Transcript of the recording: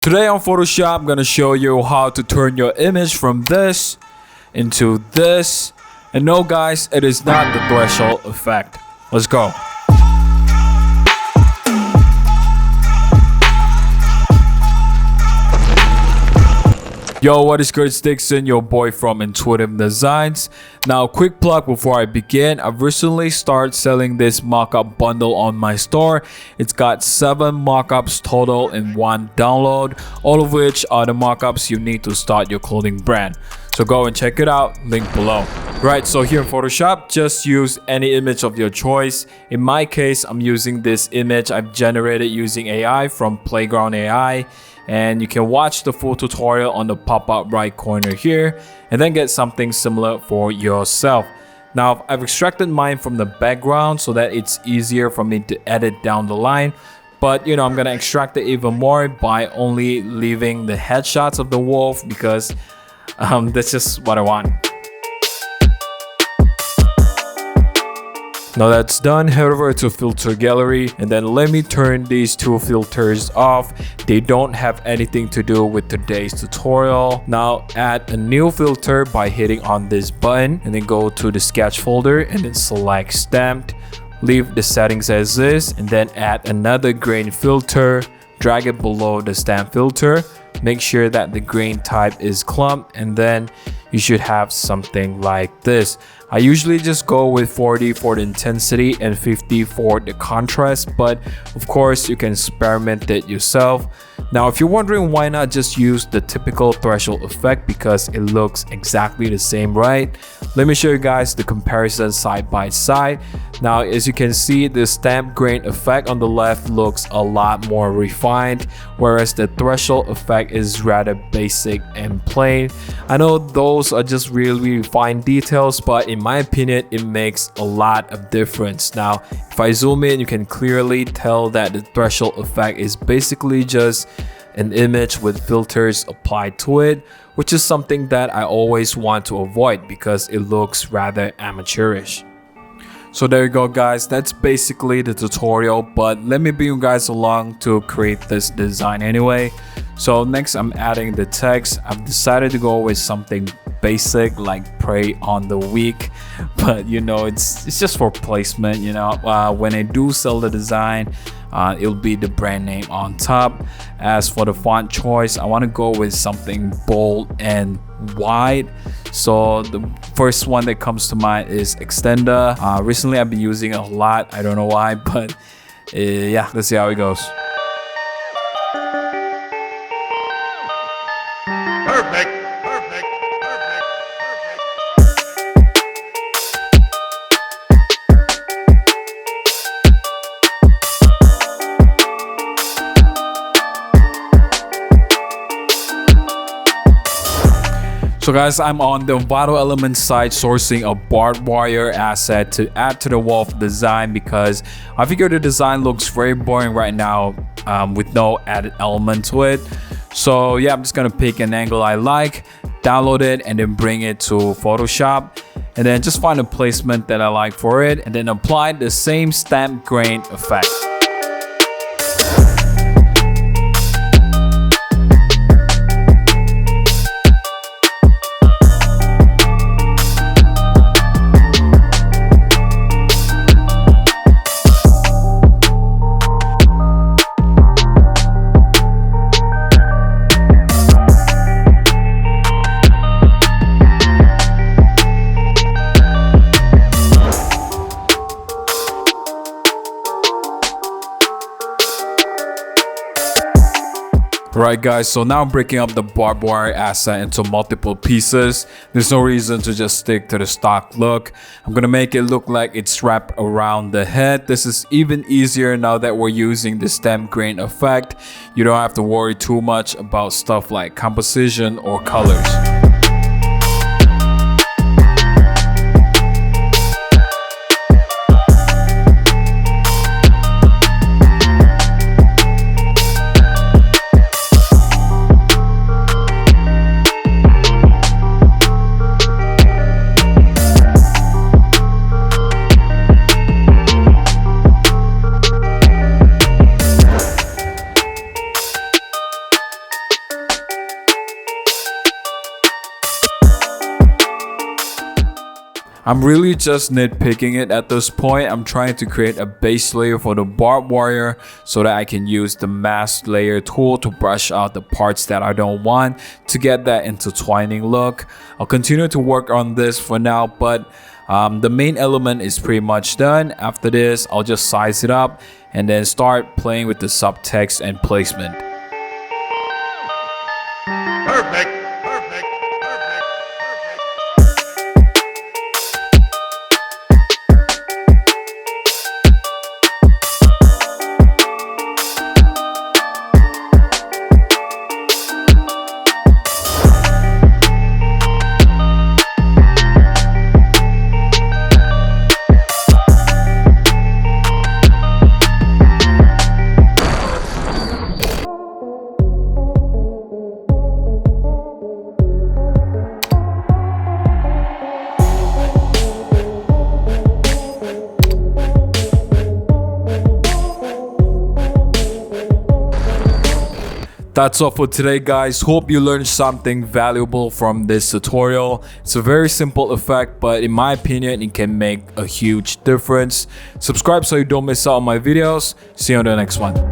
Today on Photoshop, I'm gonna show you how to turn your image from this into this. And no guys, it is not the threshold effect. Let's go. Yo, what is good? It's Dixon, your boy from Intuitive Designs. Now, quick plug before I begin. I've recently started selling this mockup bundle on my store. It's got 7 mockups total in one download, all of which are the mockups you need to start your clothing brand. So go and check it out, link below. Right, so here in Photoshop, just use any image of your choice. In my case, I'm using this image I've generated using AI from Playground AI. And you can watch the full tutorial on the pop-up right corner here and then get something similar for yourself. Now, I've extracted mine from the background so that it's easier for me to edit down the line. But I'm gonna extract it even more by only leaving the headshots of the wolf because that's just what I want. Now that's done, head over to filter gallery and then let me turn these 2 filters off. They don't have anything to do with today's tutorial. Now add a new filter by hitting on this button and then go to the sketch folder and then select stamped. Leave the settings as is and then add another grain filter. Drag it below the stamp filter. Make sure that the grain type is clump and then you should have something like this. I usually just go with 40 for the intensity and 50 for the contrast, but of course you can experiment it yourself. Now if you're wondering why not just use the typical threshold effect because it looks exactly the same, right? Let me show you guys the comparison side by side. Now as you can see, the stamp grain effect on the left looks a lot more refined, whereas the threshold effect is rather basic and plain. I know those are just really refined details, but in my opinion it makes a lot of difference. Now if I zoom in, you can clearly tell that the threshold effect is basically just an image with filters applied to it, which is something that I always want to avoid because it looks rather amateurish. So there you go guys, that's basically the tutorial, but let me bring you guys along to create this design anyway. So next I'm adding the text. I've decided to go with something basic like "Pray on the Weak," but it's just for placement. When I do sell the design, it'll be the brand name on top. As for the font choice, I want to go with something bold and wide. So the first one that comes to mind is Extender. Recently I've been using it a lot. I don't know why, but yeah, let's see how it goes. Perfect. So guys, I'm on the Vital Elements site sourcing a barbed wire asset to add to the wolf design because I figure the design looks very boring right now with no added element to it. So yeah, I'm just gonna pick an angle I like, download it and then bring it to Photoshop and then just find a placement that I like for it and then apply the same stamp grain effect. Right guys, so now I'm breaking up the barbed wire asset into multiple pieces. There's no reason to just stick to the stock look. I'm gonna make it look like it's wrapped around the head. This is even easier now that we're using the stamp grain effect. You don't have to worry too much about stuff like composition or colors. I'm really just nitpicking it at this point. I'm trying to create a base layer for the barbed wire so that I can use the mask layer tool to brush out the parts that I don't want to get that intertwining look. I'll continue to work on this for now, but the main element is pretty much done. After this, I'll just size it up and then start playing with the subtext and placement. Perfect. That's all for today, guys. Hope you learned something valuable from this tutorial. It's a very simple effect, but in my opinion, it can make a huge difference. Subscribe so you don't miss out on my videos. See you on the next one.